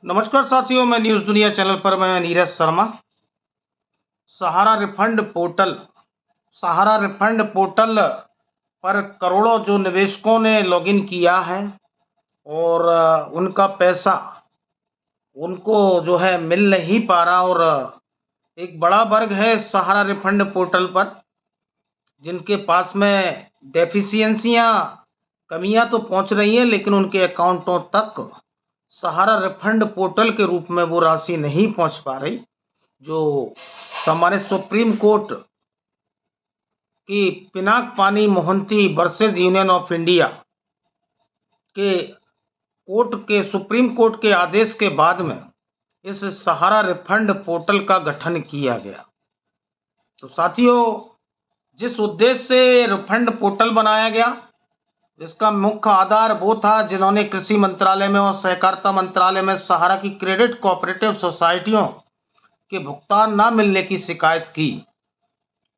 नमस्कार साथियों, मैं न्यूज़ दुनिया चैनल पर मैं नीरज शर्मा। सहारा रिफंड पोर्टल सहारा रिफंड पोर्टल पर करोड़ों जो निवेशकों ने लॉगिन किया है और उनका पैसा उनको जो है मिल नहीं पा रहा। और एक बड़ा वर्ग है सहारा रिफंड पोर्टल पर जिनके पास में डेफिशिएंसियां कमियां तो पहुंच रही हैं, लेकिन उनके अकाउंटों तक सहारा रिफंड पोर्टल के रूप में वो राशि नहीं पहुंच पा रही। जो सम्मानित सुप्रीम कोर्ट की पिनाक पानी Mohanty versus union of India के सुप्रीम कोर्ट के आदेश के बाद में इस सहारा रिफंड पोर्टल का गठन किया गया। तो साथियों, जिस उद्देश्य से रिफंड पोर्टल बनाया गया, इसका मुख्य आधार वो था जिन्होंने कृषि मंत्रालय में और सहकारिता मंत्रालय में सहारा की क्रेडिट कोऑपरेटिव सोसाइटियों के भुगतान न मिलने की शिकायत की।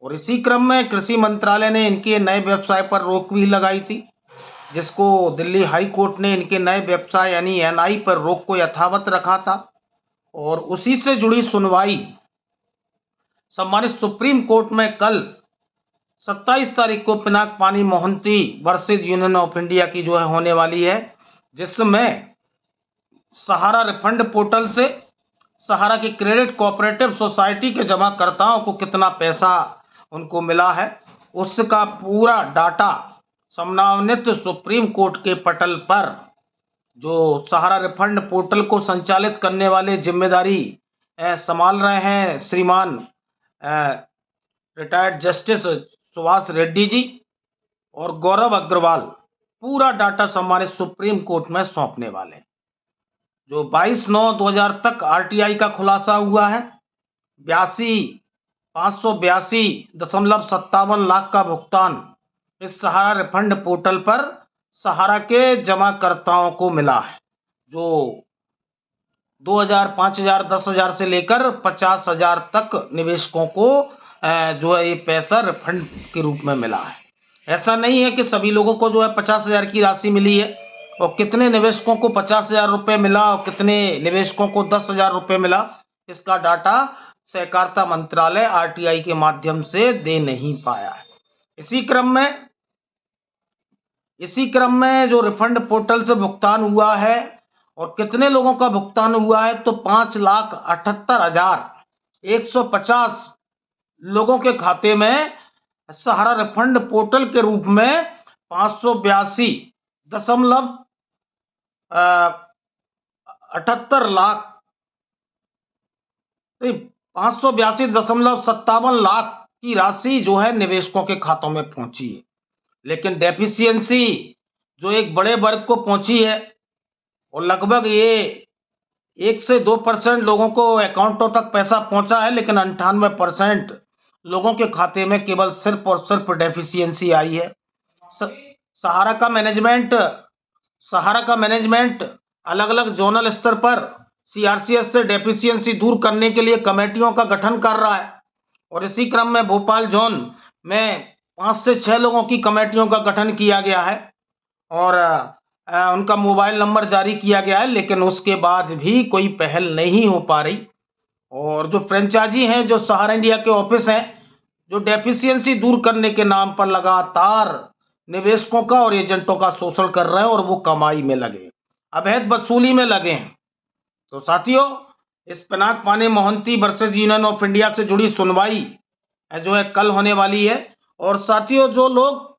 और इसी क्रम में कृषि मंत्रालय ने इनके नए व्यवसाय पर रोक भी लगाई थी, जिसको दिल्ली हाई कोर्ट ने इनके नए व्यवसाय यानी एनआई पर रोक को यथावत रखा था। और उसी से जुड़ी सुनवाई सम्मानित सुप्रीम कोर्ट में कल 27 तारीख को पिनाक पानी Mohanty versus union of India की जो है होने वाली है, जिसमें सहारा रिफंड पोर्टल से सहारा की क्रेडिट कोऑपरेटिव सोसाइटी के जमाकर्ताओं को कितना पैसा उनको मिला है, उसका पूरा डाटा सम्मानित सुप्रीम कोर्ट के पटल पर जो सहारा रिफंड पोर्टल को संचालित करने वाले जिम्मेदारी संभाल रहे हैं श्रीमान रिटायर्ड जस्टिस सुभाष रेड्डी जी और गौरव अग्रवाल, पूरा डाटा सम्मानित सुप्रीम कोर्ट में सौंपने वाले। जो 22/9/2000 तक आरटीआई का खुलासा हुआ है, 582.57 लाख का भुगतान इस सहारा रिफंड पोर्टल पर सहारा के जमाकर्ताओं को मिला है, जो 2000, 5000, 10,000 से लेकर 50,000 तक निवेशकों को जो है ये पैसा रिफंड के रूप में मिला है। ऐसा नहीं है कि सभी लोगों को जो है 50,000 की राशि मिली है, और कितने निवेशकों को 50,000 रुपये मिला और कितने निवेशकों को 10,000 रुपये मिला, इसका डाटा सहकारिता मंत्रालय आरटीआई के माध्यम से दे नहीं पाया है। इसी क्रम में जो रिफंड पोर्टल से भुगतान हुआ है और कितने लोगों का भुगतान हुआ है, तो 5,78,150 लोगों के खाते में सहारा रिफंड पोर्टल के रूप में 582.57 लाख की राशि जो है निवेशकों के खातों में पहुंची है। लेकिन डेफिशिएंसी जो एक बड़े वर्ग को पहुंची है, और लगभग ये 1 से 2% लोगों को अकाउंटों तक पैसा पहुंचा है, लेकिन 98% लोगों के खाते में केवल सिर्फ और सिर्फ डेफिशिएंसी आई है। सहारा का मैनेजमेंट अलग अलग जोनल स्तर पर सीआरसीएस से डेफिशिएंसी दूर करने के लिए कमेटियों का गठन कर रहा है। और इसी क्रम में भोपाल जोन में 5 से 6 लोगों की कमेटियों का गठन किया गया है और उनका मोबाइल नंबर जारी किया गया है, लेकिन उसके बाद भी कोई पहल नहीं हो पा रही। और जो फ्रेंचाइजी हैं, जो सहारा इंडिया के ऑफिस हैं, जो डेफिशिएंसी दूर करने के नाम पर लगातार निवेशकों का और एजेंटों का शोषण कर रहे हैं और वो कमाई में लगे, अवैध वसूली में लगे हैं। तो साथियों, इस पिनाक पानी Mohanty versus union of India से जुड़ी सुनवाई जो है कल होने वाली है। और साथियों, जो लोग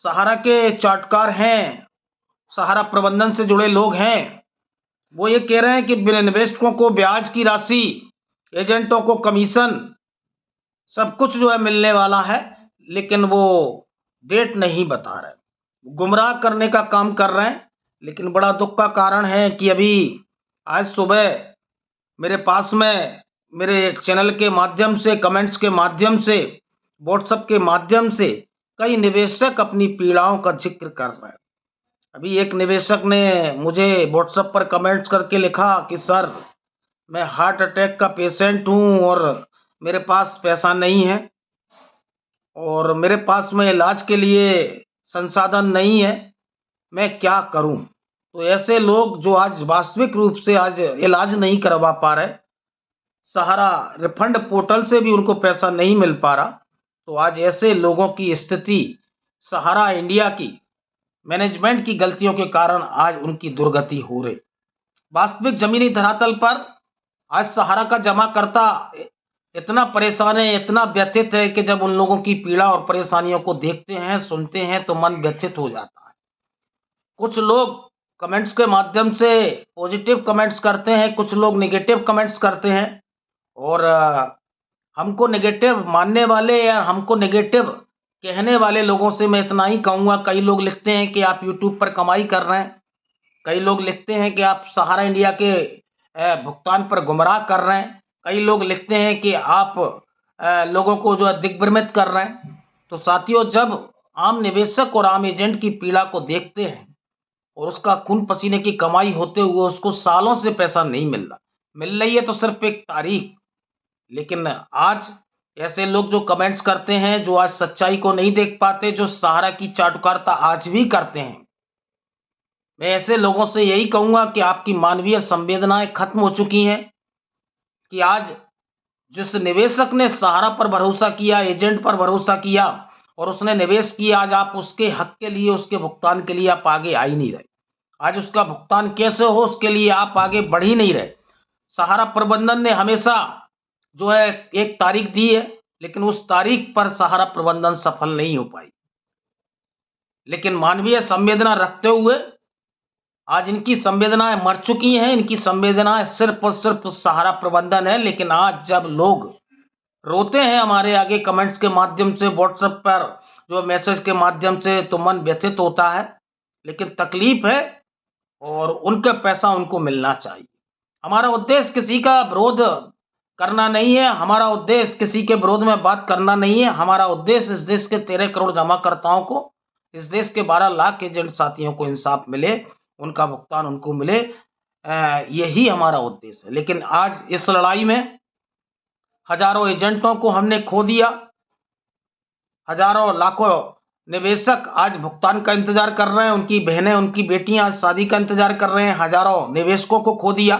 सहारा के चार्टकार हैं, सहारा प्रबंधन से जुड़े लोग हैं, वो ये कह रहे हैं कि निवेशकों को ब्याज की राशि, एजेंटों को कमीशन, सब कुछ जो है मिलने वाला है, लेकिन वो डेट नहीं बता रहे, गुमराह करने का काम कर रहे हैं। लेकिन बड़ा दुख का कारण है कि अभी आज सुबह मेरे पास में मेरे चैनल के माध्यम से, कमेंट्स के माध्यम से, व्हाट्सएप के माध्यम से कई निवेशक अपनी पीड़ाओं का जिक्र कर रहे हैं। अभी एक निवेशक ने मुझे व्हाट्सएप पर कमेंट्स करके लिखा कि सर, मैं हार्ट अटैक का पेशेंट हूँ और मेरे पास पैसा नहीं है और मेरे पास में इलाज के लिए संसाधन नहीं है, मैं क्या करूं। तो ऐसे लोग जो आज वास्तविक रूप से आज इलाज नहीं करवा पा रहे, सहारा रिफंड पोर्टल से भी उनको पैसा नहीं मिल पा रहा, तो आज ऐसे लोगों की स्थिति सहारा इंडिया की मैनेजमेंट की गलतियों के कारण आज उनकी दुर्गति हो रही। वास्तविक जमीनी धरातल पर आज सहारा का जमाकर्ता इतना परेशान है, इतना व्यथित है कि जब उन लोगों की पीड़ा और परेशानियों को देखते हैं, सुनते हैं तो मन व्यथित हो जाता है। कुछ लोग कमेंट्स के माध्यम से पॉजिटिव कमेंट्स करते हैं, कुछ लोग नेगेटिव कमेंट्स करते हैं और हमको नेगेटिव मानने वाले या हमको नेगेटिव कहने वाले लोगों से मैं इतना ही कहूँगा, कई लोग लिखते हैं कि आप यूट्यूब पर कमाई कर रहे हैं, कई लोग लिखते हैं कि आप सहारा इंडिया के भुगतान पर गुमराह कर रहे हैं, कई लोग लिखते हैं कि आप लोगों को जो है दिग्भ्रमित कर रहे हैं। तो साथियों, जब आम निवेशक और आम एजेंट की पीड़ा को देखते हैं और उसका खून पसीने की कमाई होते हुए उसको सालों से पैसा नहीं मिल रही है तो सिर्फ एक तारीख। लेकिन आज ऐसे लोग जो कमेंट्स करते हैं, जो आज सच्चाई को नहीं देख पाते, जो सहारा की चाटुकारिता आज भी करते हैं, मैं ऐसे लोगों से यही कहूंगा कि आपकी मानवीय संवेदनाएं खत्म हो चुकी हैं। कि आज जिस निवेशक ने सहारा पर भरोसा किया, एजेंट पर भरोसा किया और उसने निवेश किया, आज आप उसके हक के लिए, उसके भुगतान के लिए आप आगे आ ही नहीं रहे। आज उसका भुगतान कैसे हो उसके लिए आप आगे बढ़ ही नहीं रहे। सहारा प्रबंधन ने हमेशा जो है एक तारीख दी है, लेकिन उस तारीख पर सहारा प्रबंधन सफल नहीं हो पाई। लेकिन मानवीय संवेदना रखते हुए आज इनकी संवेदनाएं मर चुकी हैं, इनकी संवेदनाएं सिर्फ और सिर्फ सहारा प्रबंधन है। लेकिन आज जब लोग रोते हैं हमारे आगे कमेंट्स के माध्यम से, व्हाट्सएप पर जो मैसेज के माध्यम से, तो मन व्यथित होता है। लेकिन तकलीफ है और उनका पैसा उनको मिलना चाहिए। हमारा उद्देश्य किसी का विरोध करना नहीं है, हमारा उद्देश्य किसी के विरोध में बात करना नहीं है। हमारा उद्देश्य इस देश के 13 करोड़ जमाकर्ताओं को, इस देश के 12 लाख एजेंट साथियों को इंसाफ मिले, उनका भुगतान उनको मिले, यही हमारा उद्देश्य है। लेकिन आज इस लड़ाई में हजारों एजेंटों को हमने खो दिया, हजारों लाखों निवेशक आज भुगतान का इंतजार कर रहे हैं, उनकी बहनें, उनकी बेटियां आज शादी का इंतजार कर रहे हैं, हजारों निवेशकों को खो दिया।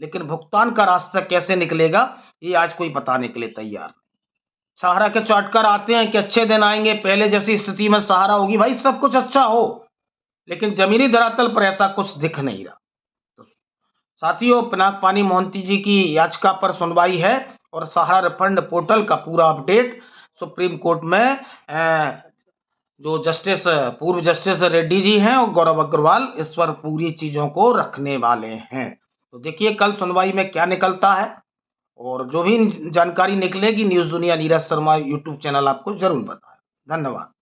लेकिन भुगतान का रास्ता कैसे निकलेगा ये आज कोई बताने के लिए तैयार नहीं। सहारा के चाटकर आते हैं कि अच्छे दिन आएंगे, पहले जैसी स्थिति में सहारा होगी। भाई सब कुछ अच्छा हो, लेकिन जमीनी धरातल पर ऐसा कुछ दिख नहीं रहा। तो साथियों, पिनाक पानी मोहंती जी की याचिका पर सुनवाई है और सहारा रिफंड पोर्टल का पूरा अपडेट सुप्रीम कोर्ट में जो जस्टिस पूर्व जस्टिस रेड्डी जी हैं और गौरव अग्रवाल इस पर पूरी चीजों को रखने वाले हैं। तो देखिए कल सुनवाई में क्या निकलता है और जो भी जानकारी निकलेगी न्यूज़ दुनिया नीरज शर्मा यूट्यूब चैनल आपको जरूर बताए। धन्यवाद।